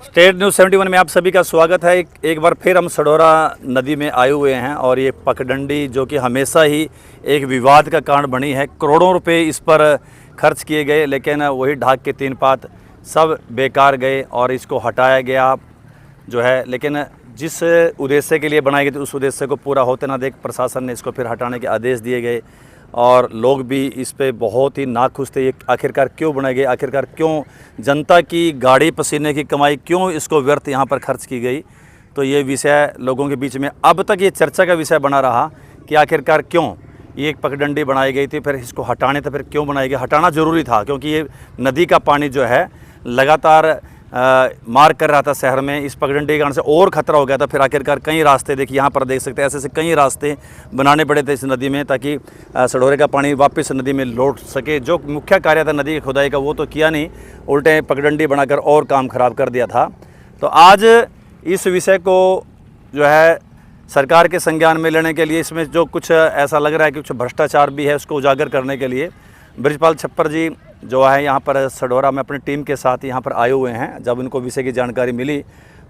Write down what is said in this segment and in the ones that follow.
State news 71 में आप सभी का स्वागत है। एक बार फिर हम सडोरा नदी में आए हुए हैं और ये पगडंडी जो कि हमेशा ही एक विवाद का कारण बनी है। करोड़ों रुपए इस पर खर्च किए गए, लेकिन वही ढाक के तीन पात सब बेकार गए और इसको हटाया गया जो है। लेकिन जिस उद्देश्य के लिए बनाई गई थी उस उद्देश्य को पूरा होते ना देख प्रशासन ने इसको फिर हटाने के आदेश दिए गए और लोग भी इस पे बहुत ही नाखुश थे। ये आखिरकार क्यों बनाए गए, आखिरकार क्यों जनता की गाड़ी पसीने की कमाई क्यों इसको व्यर्थ यहाँ पर खर्च की गई। तो ये विषय लोगों के बीच में अब तक ये चर्चा का विषय बना रहा कि आखिरकार क्यों ये एक पगडंडी बनाई गई थी, फिर इसको हटाने तो फिर क्यों बनाई गई। हटाना ज़रूरी था क्योंकि ये नदी का पानी जो है लगातार मार कर रहा था शहर में। इस पगडंडी के कारण से और ख़तरा हो गया था। फिर आखिरकार कई रास्ते देखिए, यहाँ पर देख सकते हैं ऐसे कई रास्ते बनाने पड़े थे इस नदी में ताकि सडोरे का पानी वापस नदी में लौट सके। जो मुख्य कार्य था नदी की खुदाई का वो तो किया नहीं, उल्टे पगडंडी बनाकर और काम खराब कर दिया था। तो आज इस विषय को जो है सरकार के संज्ञान में लेने के लिए, इसमें जो कुछ ऐसा लग रहा है कि कुछ भ्रष्टाचार भी है, उसको उजागर करने के लिए ब्रिजपाल छप्पर जी जो है यहाँ पर सडोरा में अपनी टीम के साथ यहाँ पर आए हुए हैं। जब उनको विषय की जानकारी मिली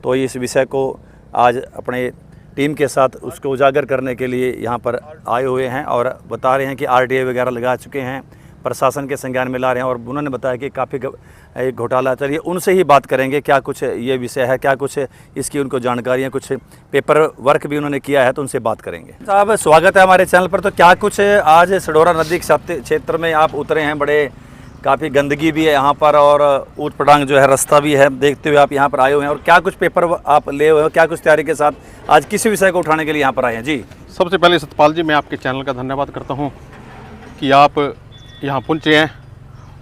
तो इस विषय को आज अपने टीम के साथ उसको उजागर करने के लिए यहाँ पर आए हुए हैं और बता रहे हैं कि आरटीआई वगैरह लगा चुके हैं, प्रशासन के संज्ञान में ला रहे हैं। और उन्होंने बताया कि काफ़ी एक घोटाला, चलिए उनसे ही बात करेंगे क्या कुछ ये विषय है, क्या कुछ इसकी उनको जानकारियाँ, कुछ पेपर वर्क भी उन्होंने किया है, तो उनसे बात करेंगे। साहब स्वागत है हमारे चैनल पर। तो क्या कुछ आज सडोरा नदी क्षेत्र में आप उतरे हैं, बड़े काफ़ी गंदगी भी है यहाँ पर और ऊट पटांग जो है रास्ता भी है, देखते हुए आप यहाँ पर आए हुए हैं और क्या कुछ पेपर आप ले हुए हो, क्या कुछ तैयारी के साथ आज किसी विषय को उठाने के लिए यहाँ पर आए हैं? जी सबसे पहले सतपाल जी मैं आपके चैनल का धन्यवाद करता हूँ कि आप यहाँ पहुँचे हैं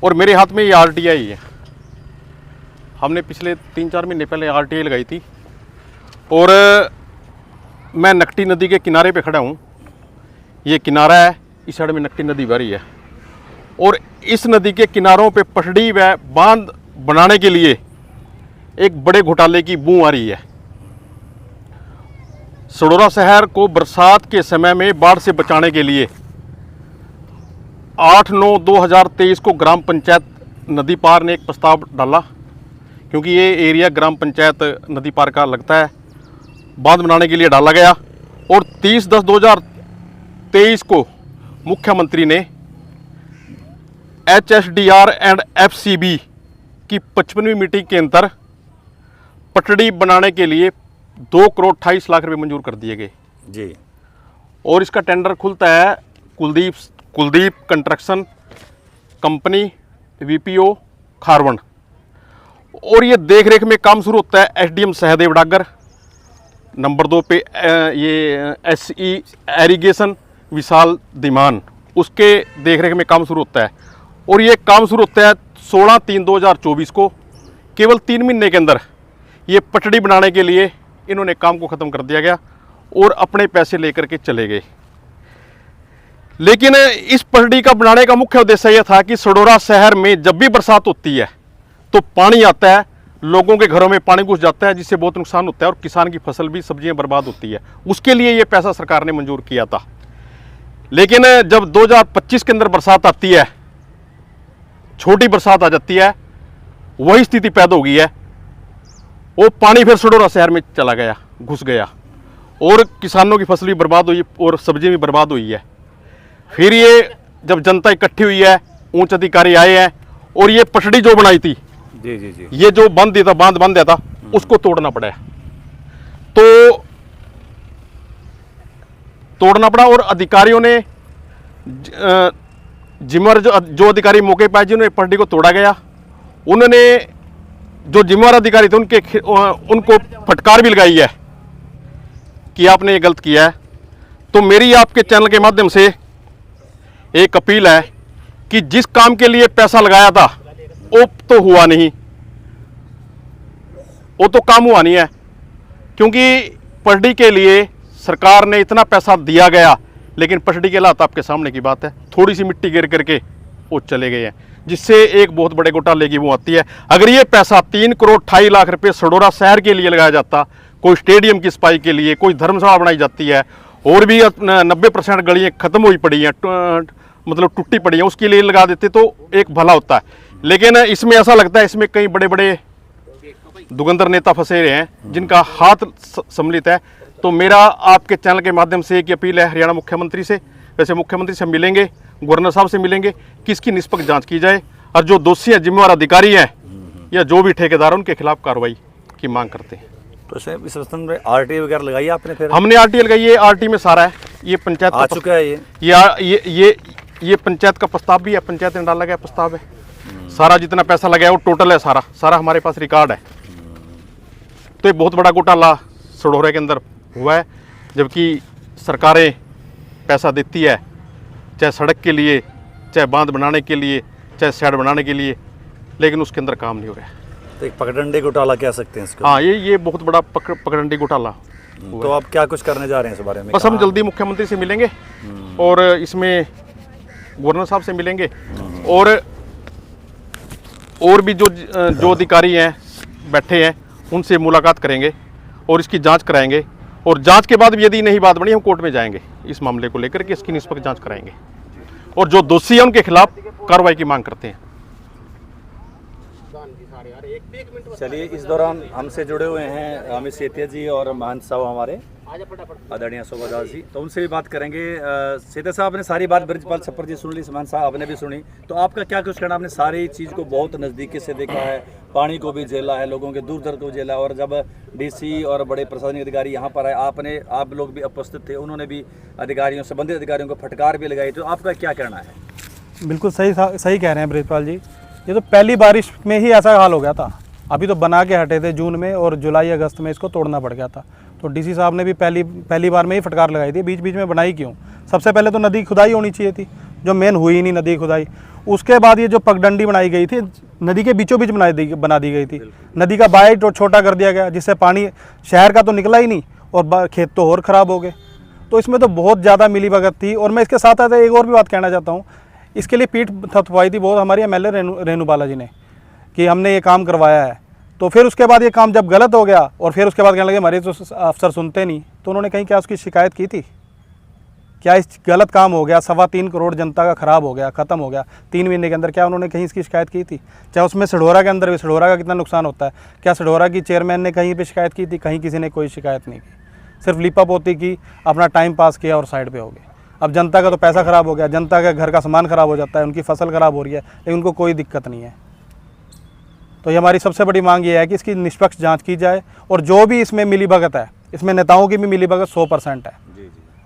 और मेरे हाथ में ये आरटीआई है। हमने पिछले 3-4 महीने पहले आरटीआई लगाई थी और मैं नकटी नदी के किनारे पे खड़ा हूँ। ये किनारा है, इस साइड में नकटी नदी बह रही है और इस नदी के किनारों पे पटड़ी व बांध बनाने के लिए एक बड़े घोटाले की बू आ रही है। सडोरा शहर को बरसात के समय में बाढ़ से बचाने के लिए 8/9/2023 को ग्राम पंचायत नदी पार ने एक प्रस्ताव डाला, क्योंकि ये एरिया ग्राम पंचायत नदी पार का लगता है, बांध बनाने के लिए डाला गया। और 30/10/2023 को मुख्यमंत्री ने HSDR एंड FCB की 55वीं मीटिंग के अंदर पटड़ी बनाने के लिए 2,28 लाख रुपए मंजूर कर दिए गए जी। और इसका टेंडर खुलता है Kuldeep construction company VPO Kharwan. और ये देख रेख में काम शुरू होता है SDM सहदेव डागर, नंबर 2 पे ये SE एरीगेशन विशाल धीमान, उसके देख रेख में काम शुरू होता है। और ये काम शुरू होता है 16/3/2024 को। केवल 3 महीने के अंदर ये पटड़ी बनाने के लिए इन्होंने काम को ख़त्म कर दिया गया और अपने पैसे लेकर के चले गए। लेकिन इस पटड़ी का बनाने का मुख्य उद्देश्य यह था कि सडोरा शहर में जब भी बरसात होती है तो पानी आता है, लोगों के घरों में पानी घुस जाता है, जिससे बहुत नुकसान होता है और किसान की फसल भी, सब्जियां बर्बाद होती है। उसके लिए ये पैसा सरकार ने मंजूर किया था। लेकिन जब 2025 के अंदर बरसात आती है, छोटी बरसात आ जाती है, वही स्थिति पैदा हो गई है। वो पानी फिर सडोरा शहर में चला गया, घुस गया और किसानों की फसल भी बर्बाद हुई और सब्जी भी बर्बाद हुई है। फिर ये जब जनता इकट्ठी हुई है, उच्च अधिकारी आए हैं और ये पटड़ी जो बनाई थी जी जी जी, ये जो बांध दिया था उसको तोड़ना पड़ा। तो तोड़ना पड़ा और अधिकारियों ने जिम्मेवार जो अधिकारी मौके पर आए जिन्होंने पटड़ी को तोड़ा गया, उन्होंने जो जिम्मेवार अधिकारी थे उनको फटकार भी लगाई है कि आपने ये गलत किया है। तो मेरी आपके चैनल के माध्यम से एक अपील है कि जिस काम के लिए पैसा लगाया था वो तो हुआ नहीं, वो तो काम हुआ नहीं है, क्योंकि पटड़ी के लिए सरकार ने इतना पैसा दिया गया, लेकिन पटड़ी के हालात आपके सामने की बात है। थोड़ी सी मिट्टी गिर करके वो चले गए हैं, जिससे एक बहुत बड़े घोटाले की वो आती है। अगर ये पैसा 3,28 लाख रुपए सडोरा शहर के लिए लगाया जाता, कोई स्टेडियम की सफाई के लिए, कोई धर्मशाला बनाई जाती है, और भी 90% गलियाँ खत्म हुई पड़ी हैं, मतलब टूटी पड़ी है, उसके लिए लगा देते तो एक भला होता है। लेकिन इसमें ऐसा लगता है इसमें कई बड़े बड़े दुगंधर नेता फंसे रहे हैं जिनका हाथ सम्मिलित है। तो मेरा आपके चैनल के माध्यम से एक अपील है हरियाणा मुख्यमंत्री से, वैसे मुख्यमंत्री से मिलेंगे, गवर्नर साहब से मिलेंगे कि इसकी निष्पक्ष जांच की जाए और जो दोषी है, जिम्मेवार अधिकारी हैं या जो भी ठेकेदार हैं उनके खिलाफ कार्रवाई की मांग करते हैं। तो इस संबंध में आरटी वगैरह लगाई आपने? फिर हमने आरटी लगाई है, आरटी में सारा है, ये पंचायत आ चुका है ये पंचायत का प्रस्ताव भी है, पंचायत ने डाला गया प्रस्ताव है, सारा जितना पैसा लगा है वो टोटल है, सारा हमारे पास रिकॉर्ड है। तो एक बहुत बड़ा घोटाला सढौरा के अंदर हुआ है, जबकि सरकारें पैसा देती है चाहे सड़क के लिए, चाहे बांध बनाने के लिए, चाहे शेड बनाने के लिए, लेकिन उसके अंदर काम नहीं हो रहा है। तो एक पगडंडी घोटाला कह सकते हैं इसको। हाँ, ये बहुत बड़ा पगडंडी घोटाला। तो आप क्या कुछ करने जा रहे हैं इस बारे में? बस हम जल्दी मुख्यमंत्री से मिलेंगे और इसमें गवर्नर साहब से मिलेंगे और भी जो अधिकारी हैं बैठे हैं उनसे मुलाकात करेंगे और इसकी जांच कराएंगे। और जांच के बाद भी यदि नहीं बात बनी, हम कोर्ट में जाएंगे इस मामले को लेकर के, इसकी निष्पक्ष जांच कराएंगे और जो दोषी हैं उनके खिलाफ कार्रवाई की मांग करते हैं। चलिए, इस दौरान हमसे जुड़े हुए हैं अमित सेतिया जी और महंत साहब हमारे आदरणीय शोभादास जी, तो उनसे भी बात करेंगे। सेतिया साहब ने सारी बात ब्रिजपाल छप्पर जी सुन ली, महंत साहब आपने भी सुनी, तो आपका क्या कुछ कहना? आपने सारी चीज़ को बहुत नज़दीकी से देखा है, पानी को भी झेला है, लोगों के दूर दर्द को झेला है, और जब डीसी और बड़े प्रशासनिक अधिकारी यहाँ पर आए, आप लोग भी उपस्थित थे, उन्होंने भी अधिकारियों, संबंधित अधिकारियों को फटकार भी लगाई, तो आपका क्या कहना है? बिल्कुल सही कह रहे हैं ब्रिजपाल जी, ये तो पहली बारिश में ही ऐसा हाल हो गया था। अभी तो बना के हटे थे जून में और जुलाई अगस्त में इसको तोड़ना पड़ गया था। तो डीसी साहब ने भी पहली बार में ही फटकार लगाई थी, बीच बीच में बनाई क्यों? सबसे पहले तो नदी खुदाई होनी चाहिए थी, जो मेन हुई नहीं नदी खुदाई। उसके बाद ये जो पगडंडी बनाई गई थी, नदी के बीचों बीच बना दी गई थी। नदी का बाय तो छोटा कर दिया गया, जिससे पानी शहर का तो निकला ही नहीं और खेत तो और ख़राब हो गए। तो इसमें तो बहुत ज़्यादा मिलीभगत थी। और मैं इसके साथ साथ एक और भी बात कहना चाहता हूँ, इसके लिए पीठ थपथपाई थी बहुत हमारी एमएलए रेणु बाला जी ने कि हमने ये काम करवाया है। तो फिर उसके बाद ये काम जब गलत हो गया और फिर उसके बाद कहने लगे हमारे तो अफसर सुनते नहीं, तो उन्होंने कहीं क्या उसकी शिकायत की थी? क्या इस गलत काम हो गया, 3.25 करोड़ जनता का ख़राब हो गया, ख़त्म हो गया 3 महीने के अंदर, क्या उन्होंने कहीं इसकी शिकायत की थी? चाहे उसमें सढौरा के अंदर भी, सढौरा का कितना नुकसान होता है, क्या सढौरा की चेयरमैन ने कहीं पर शिकायत की थी? कहीं किसी ने कोई शिकायत नहीं की, सिर्फ लीपा पोती की, अपना टाइम पास किया और साइड पर हो गए। अब जनता का तो पैसा ख़राब हो गया, जनता का घर का सामान ख़राब हो जाता है, उनकी फसल ख़राब हो रही है, लेकिन उनको कोई दिक्कत नहीं है। तो ये हमारी सबसे बड़ी मांग ये है कि इसकी निष्पक्ष जांच की जाए और जो भी इसमें मिलीभगत है, इसमें नेताओं की भी मिलीभगत 100% है,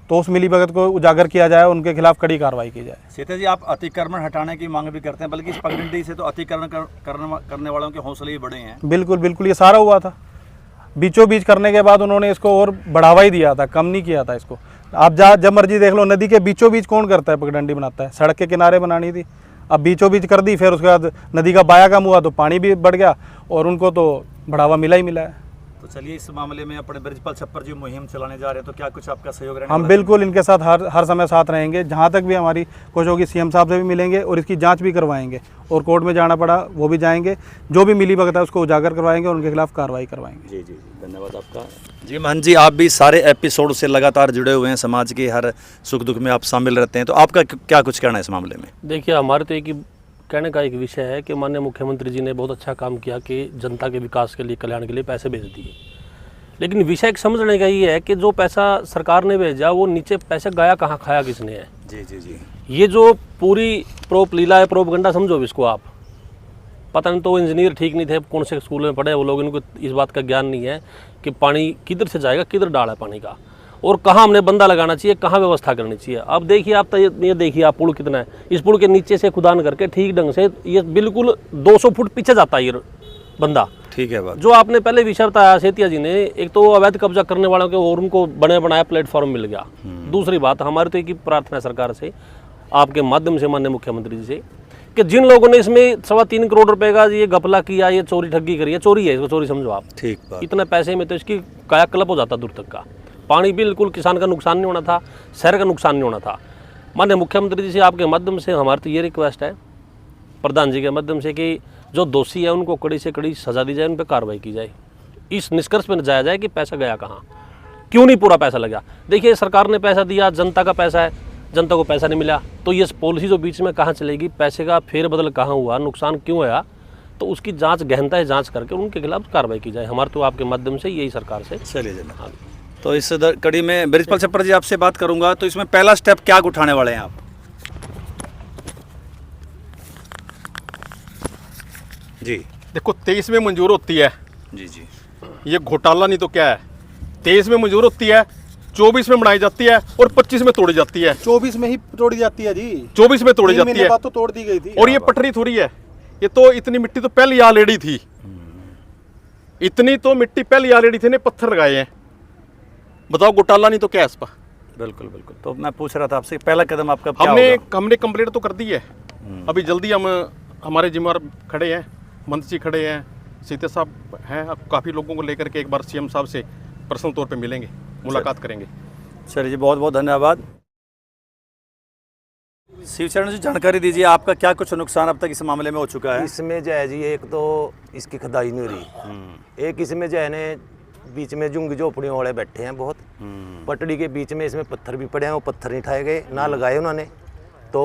तो उस मिलीभगत को उजागर किया जाए, उनके खिलाफ कड़ी कार्रवाई की जाए। सीता जी, आप अतिक्रमण हटाने की मांग भी करते हैं, बल्कि इस पगडंडी से तो अतिक्रमण करने वालों के हौसले ही बड़े हैं। बिल्कुल बिल्कुल, ये सारा हुआ था बीचों बीच करने के बाद उन्होंने इसको और बढ़ावा ही दिया था, कम नहीं किया था इसको। आप जब मर्जी देख लो, नदी के बीचों बीच कौन करता है पगडंडी बनाता है? सड़क के किनारे बनानी थी, अब बीचों बीच कर दी, फिर उसके बाद नदी का बाया कम हुआ तो पानी भी बढ़ गया और उनको तो बढ़ावा मिला ही मिला है। तो चलिए, इस मामले में अपने ब्रिजपाल छप्पर जी मुहिम चलाने जा रहे हैं, तो क्या कुछ आपका सहयोग रहेगा? हम बिल्कुल इनके साथ हर समय साथ रहेंगे, जहाँ तक भी हमारी कोशिश होगी सीएम साहब से भी मिलेंगे और इसकी जांच भी करवाएंगे, और कोर्ट में जाना पड़ा वो भी जाएंगे, जो भी मिलीभगत है उसको उजागर करवाएंगे और उनके खिलाफ कार्रवाई करवाएंगे। जी जी, धन्यवाद आपका। जी महंत जी, आप भी सारे एपिसोड से लगातार जुड़े हुए हैं, समाज के हर सुख दुख में आप शामिल रहते हैं, तो आपका क्या कुछ कहना है इस मामले में? देखिए, हमारे तो एक कहने का एक विषय है कि माननीय मुख्यमंत्री जी ने बहुत अच्छा काम किया कि जनता के विकास के लिए, कल्याण के लिए पैसे भेज दिए, लेकिन विषय एक समझने का ये है कि जो पैसा सरकार ने भेजा वो नीचे पैसे गया कहाँ, खाया किसने है? जी जी जी, ये जो पूरी लीला है, प्रोपगंडा समझो इसको आप। पता नहीं तो इंजीनियर ठीक नहीं थे, कौन से स्कूल में पढ़े वो लोग, इनको इस बात का ज्ञान नहीं है कि पानी किधर से जाएगा, किधर डाल है पानी का, और कहाँ हमने बंदा लगाना चाहिए, कहाँ व्यवस्था करनी चाहिए। अब देखिए आप, तो ये देखिए आप, पुल कितना है, इस पुल के नीचे से खुदान करके ठीक ढंग से ये बिल्कुल 200 फुट पीछे जाता है ये बंदा। ठीक है बात। जो आपने पहले विषय बताया सेतिया जी ने, एक तो अवैध कब्जा करने वालों के और उनको बने बनाया प्लेटफॉर्म मिल गया। दूसरी बात, हमारी तो एक ही प्रार्थना है सरकार से, आपके माध्यम से माननीय मुख्यमंत्री जी से, कि जिन लोगों ने इसमें 3.25 करोड़ रुपए का ये घपला किया, ये चोरी ठगी करी है, चोरी है, इसको चोरी समझो आप। ठीक बात। इतने पैसे में तो इसकी कायाकल्प हो जाता दूर तक का। पानी बिल्कुल किसान का नुकसान नहीं होना था, शहर का नुकसान नहीं होना था। माननीय मुख्यमंत्री जी से आपके माध्यम से हमारी तो ये रिक्वेस्ट है, प्रधान जी के माध्यम से, कि जो दोषी है उनको कड़ी से कड़ी सजा दी जाए, उन पर कार्रवाई की जाए, इस निष्कर्ष पर जाया जाए कि पैसा गया कहाँ, क्यों नहीं पूरा पैसा लगा। देखिए, सरकार ने पैसा दिया, जनता का पैसा है, जनता को पैसा नहीं मिला, तो ये पॉलिसी जो बीच में कहाँ चलेगी, पैसे का फेरबदल कहाँ हुआ, नुकसान क्यों हुआ, तो उसकी जांच गहनता है जांच करके उनके खिलाफ कार्रवाई की जाए। हमारे तो आपके माध्यम से यही सरकार से। चलिए जनाब, तो इस कड़ी में ब्रिजपाल छप्पर जी आपसे बात करूंगा, तो इसमें पहला स्टेप क्या उठाने वाले हैं आप? जी देखो 23 में मंजूर होती है, जी जी, ये घोटाला नहीं तो क्या है। 23 में मंजूर होती है, 24 में बनाई जाती है और 25 में तोड़ी जाती है। 24 में ही तोड़ी जाती है जी, 24 में तोड़ी 3 जाती महीने है बाद तो तोड़ दी गई थी। और ये पटरी थोड़ी है, ये तो इतनी मिट्टी तो पहले ही ऑलरेडी थी, इतनी तो मिट्टी पहले ही ऑलरेडी थी ने पत्थर लगाए हैं। बताओ घोटाला नहीं तो क्या है इस पर? बिल्कुल बिल्कुल। तो मैं पूछ रहा था आपसे पहला कदम आपका क्या होगा? हमने कंप्लेंट तो कर दी है, अभी जल्दी हम हमारे जिम्मेदार खड़े हैं, मंत्री जी खड़े हैं, सीते साहब हैं, अब काफ़ी लोगों को लेकर के एक बार सीएम साहब से पर्सनल तौर पे मिलेंगे, मुलाकात करेंगे। चलिए जी, बहुत बहुत धन्यवाद। शिवचरण जी, जानकारी दीजिए आपका क्या कुछ नुकसान अब तक इस मामले में हो चुका है? इसमें जो है जी, एक तो इसकी खुदाई नहीं हो रही, एक इसमें जो है ने बीच में झुंग झोपड़ियों वाले बैठे हैं बहुत, पटड़ी के बीच में इसमें पत्थर भी पड़े हैं, वो पत्थर नहीं उठाए गए ना लगाए उन्होंने, तो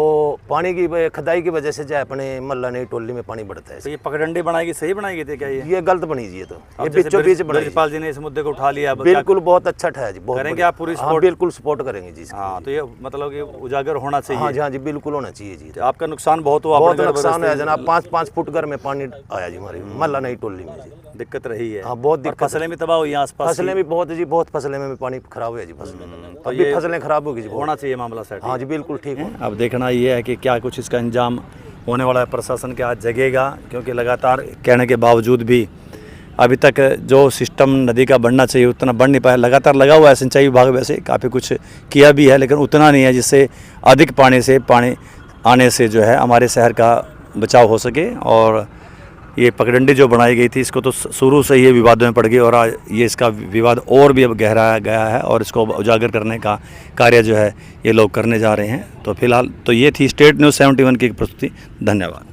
पानी की खुदाई की वजह से जो है अपने मल्ला नई टोली में पानी बढ़ता है। तो ये पगडंडी बनाएगी, सही बनाएगी थी क्या ये गलत बनी जी, ये तो अब ये जैसे बीचों बीच बनाई। ब्रिजपाल जी ने इस मुद्दे को उठा लिया, अब बिल्कुल बहुत अच्छा ठहरा जी, बहुत करेंगे बढ़िया। आप पूरी हाँ, सपोर्ट? बिल्कुल सपोर्ट करेंगे जी इसकी। हाँ, तो ये मतलब कि उजागर होना चाहिए। हाँ जी, हाँ जी, बिल्कुल होना चाहिए जी। तो आपका नुकसान बहुत हुआ? बहुत अपने घर नुकसान बरसते है जनाब, 5-5 फुट घर में पानी आया जी हमारे मल्ला नई टोली में जी। दिक्कत रही है। हाँ, बहुत और दिक्कत। फसलें भी तबाह हुई हैं आसपास फसलें भी बहुत जी, बहुत फसलें में भी पानी खराब हुआ जी, फसलें तो अभी ये फसलें खराब होगी जी बहुत। होना चाहिए मामला सेट। हाँ जी, बिल्कुल ठीक है। अब देखना ये है कि क्या कुछ इसका इंजाम होने वाला है, प्रशासन के हाथ जगेगा, क्योंकि लगातार कहने के बावजूद भी अभी तक जो सिस्टम नदी का बढ़ना चाहिए उतना बढ़ नहीं पाया। लगातार लगा हुआ है सिंचाई विभाग, वैसे काफ़ी कुछ किया भी है, लेकिन उतना नहीं है जिससे अधिक पानी आने से जो है हमारे शहर का बचाव हो सके। और ये पगडंडी जो बनाई गई थी, इसको तो शुरू से ये विवादों में पड़ गई और आज ये इसका विवाद और भी अब गहराया गया है और इसको उजागर करने का कार्य जो है ये लोग करने जा रहे हैं। तो फिलहाल तो ये थी स्टेट न्यूज़ 71 की प्रस्तुति। धन्यवाद।